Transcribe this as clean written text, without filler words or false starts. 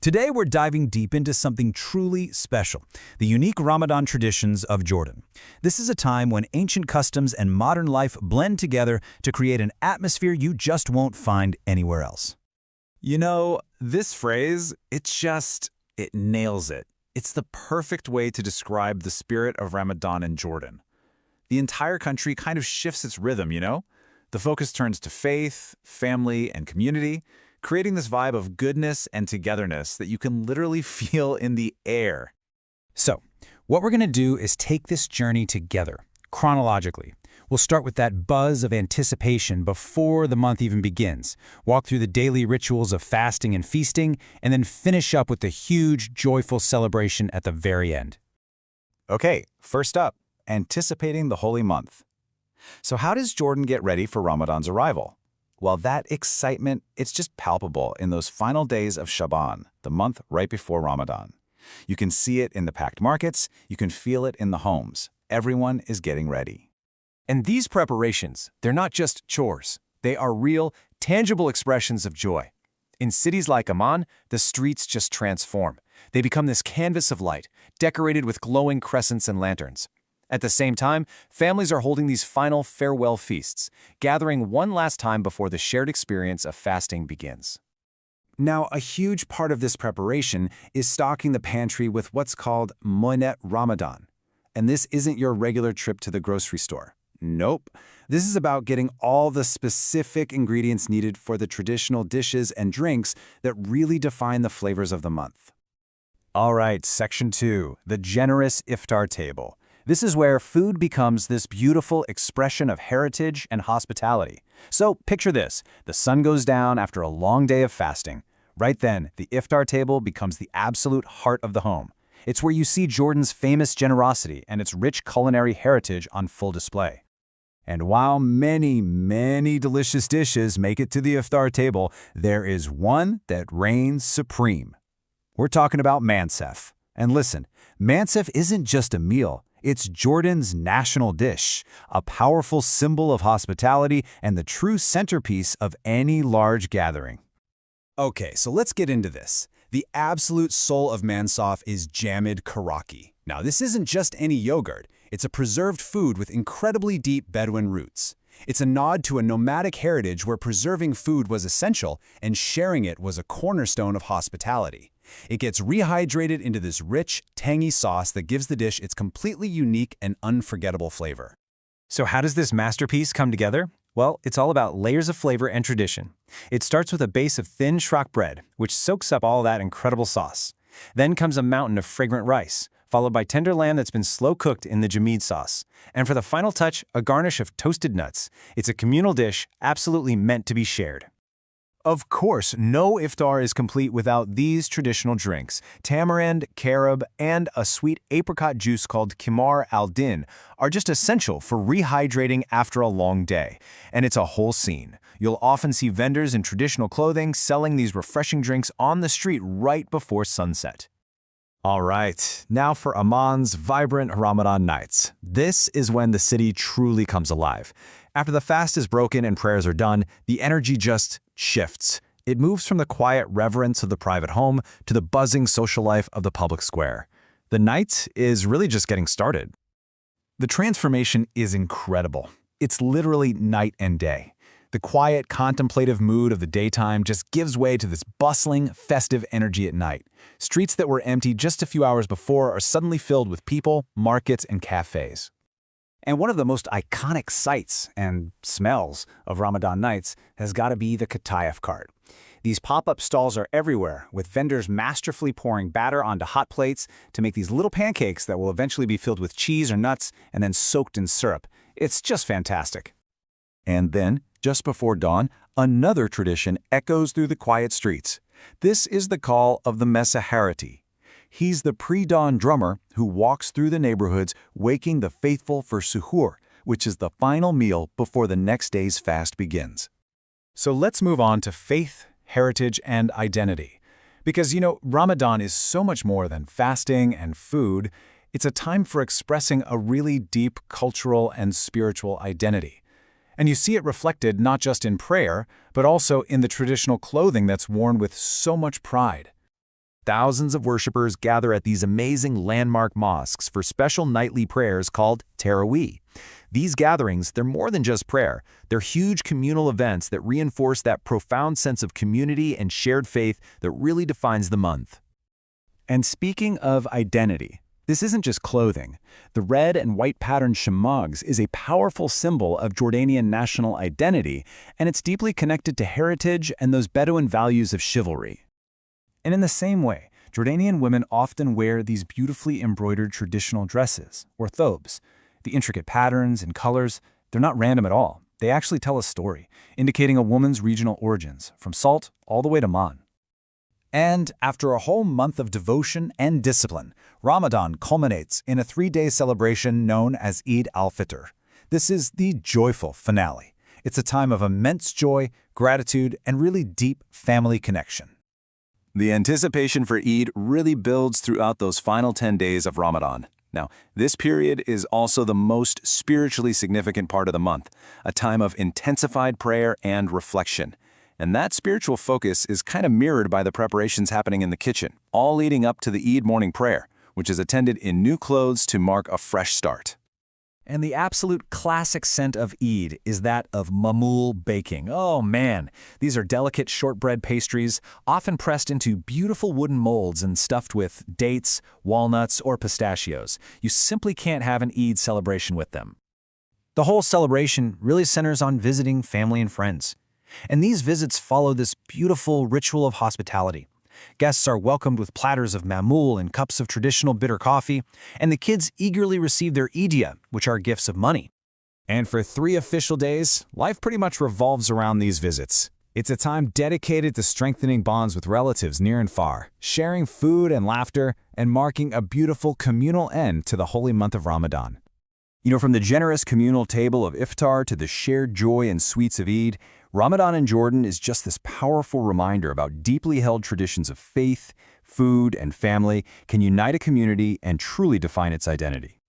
Today, we're diving deep into something truly special, the unique Ramadan traditions of Jordan. This is a time when ancient customs and modern life blend together to create an atmosphere you just won't find anywhere else. You know, this phrase, it nails it. It's the perfect way to describe the spirit of Ramadan in Jordan. The entire country kind of shifts its rhythm, you know? The focus turns to faith, family, and community, creating this vibe of goodness and togetherness that you can literally feel in the air. So, what we're going to do is take this journey together, chronologically. We'll start with that buzz of anticipation before the month even begins, walk through the daily rituals of fasting and feasting, and then finish up with the huge, joyful celebration at the very end. Okay, first up, anticipating the holy month. So how does Jordan get ready for Ramadan's arrival? Well, that excitement, it's just palpable in those final days of Shaban, the month right before Ramadan. You can see it in the packed markets, you can feel it in the homes. Everyone is getting ready. And these preparations, they're not just chores. They are real, tangible expressions of joy. In cities like Amman, the streets just transform. They become this canvas of light, decorated with glowing crescents and lanterns. At the same time, families are holding these final farewell feasts, gathering one last time before the shared experience of fasting begins. Now, a huge part of this preparation is stocking the pantry with what's called Monet Ramadan. And this isn't your regular trip to the grocery store. Nope. This is about getting all the specific ingredients needed for the traditional dishes and drinks that really define the flavors of the month. All right, Section 2, the generous Iftar table. This is where food becomes this beautiful expression of heritage and hospitality. So picture this, the sun goes down after a long day of fasting. Right then, the Iftar table becomes the absolute heart of the home. It's where you see Jordan's famous generosity and its rich culinary heritage on full display. And while many, many delicious dishes make it to the Iftar table, there is one that reigns supreme. We're talking about mansef. And listen, mansef isn't just a meal. It's Jordan's national dish, a powerful symbol of hospitality and the true centerpiece of any large gathering. Okay, so let's get into this. The absolute soul of mansaf is jamid karaki. Now, this isn't just any yogurt. It's a preserved food with incredibly deep Bedouin roots. It's a nod to a nomadic heritage where preserving food was essential and sharing it was a cornerstone of hospitality. It gets rehydrated into this rich, tangy sauce that gives the dish its completely unique and unforgettable flavor. So how does this masterpiece come together? Well, it's all about layers of flavor and tradition. It starts with a base of thin shrock bread, which soaks up all that incredible sauce. Then comes a mountain of fragrant rice, followed by tender lamb that's been slow-cooked in the jamid sauce. And for the final touch, a garnish of toasted nuts. It's a communal dish absolutely meant to be shared. Of course, no iftar is complete without these traditional drinks. Tamarind, carob, and a sweet apricot juice called Kimar al-Din are just essential for rehydrating after a long day. And it's a whole scene. You'll often see vendors in traditional clothing selling these refreshing drinks on the street right before sunset. All right, now for Amman's vibrant Ramadan nights. This is when the city truly comes alive. After the fast is broken and prayers are done, the energy just shifts. It moves from the quiet reverence of the private home to the buzzing social life of the public square. The night is really just getting started. The transformation is incredible. It's literally night and day. The quiet, contemplative mood of the daytime just gives way to this bustling, festive energy at night. Streets that were empty just a few hours before are suddenly filled with people, markets, and cafes. And one of the most iconic sights and smells of Ramadan nights has got to be the Katayef cart. These pop-up stalls are everywhere, with vendors masterfully pouring batter onto hot plates to make these little pancakes that will eventually be filled with cheese or nuts and then soaked in syrup. It's just fantastic. And then, just before dawn, another tradition echoes through the quiet streets. This is the call of the Mesaharati. He's the pre-dawn drummer who walks through the neighborhoods, waking the faithful for Suhoor, which is the final meal before the next day's fast begins. So let's move on to faith, heritage, and identity. Because, Ramadan is so much more than fasting and food. It's a time for expressing a really deep cultural and spiritual identity. And you see it reflected not just in prayer, but also in the traditional clothing that's worn with so much pride. Thousands of worshippers gather at these amazing landmark mosques for special nightly prayers called Taraweeh. These gatherings, they're more than just prayer. They're huge communal events that reinforce that profound sense of community and shared faith that really defines the month. And speaking of identity, this isn't just clothing. The red and white patterned shamaghs is a powerful symbol of Jordanian national identity, and it's deeply connected to heritage and those Bedouin values of chivalry. And in the same way, Jordanian women often wear these beautifully embroidered traditional dresses, or thobes. The intricate patterns and colors, they're not random at all. They actually tell a story, indicating a woman's regional origins, from Salt all the way to Man. And after a whole month of devotion and discipline, Ramadan culminates in a 3-day celebration known as Eid al-Fitr. This is the joyful finale. It's a time of immense joy, gratitude, and really deep family connection. The anticipation for Eid really builds throughout those final 10 days of Ramadan. Now, this period is also the most spiritually significant part of the month, a time of intensified prayer and reflection. And that spiritual focus is kind of mirrored by the preparations happening in the kitchen, all leading up to the Eid morning prayer, which is attended in new clothes to mark a fresh start. And the absolute classic scent of Eid is that of mamoul baking. Oh man, these are delicate shortbread pastries, often pressed into beautiful wooden molds and stuffed with dates, walnuts, or pistachios. You simply can't have an Eid celebration with them. The whole celebration really centers on visiting family and friends. And these visits follow this beautiful ritual of hospitality. Guests are welcomed with platters of mamoul and cups of traditional bitter coffee, and the kids eagerly receive their idiyah, which are gifts of money. And for 3 official days, life pretty much revolves around these visits. It's a time dedicated to strengthening bonds with relatives near and far, sharing food and laughter, and marking a beautiful communal end to the holy month of Ramadan. From the generous communal table of Iftar to the shared joy and sweets of Eid, Ramadan in Jordan is just this powerful reminder about deeply held traditions of faith, food, and family can unite a community and truly define its identity.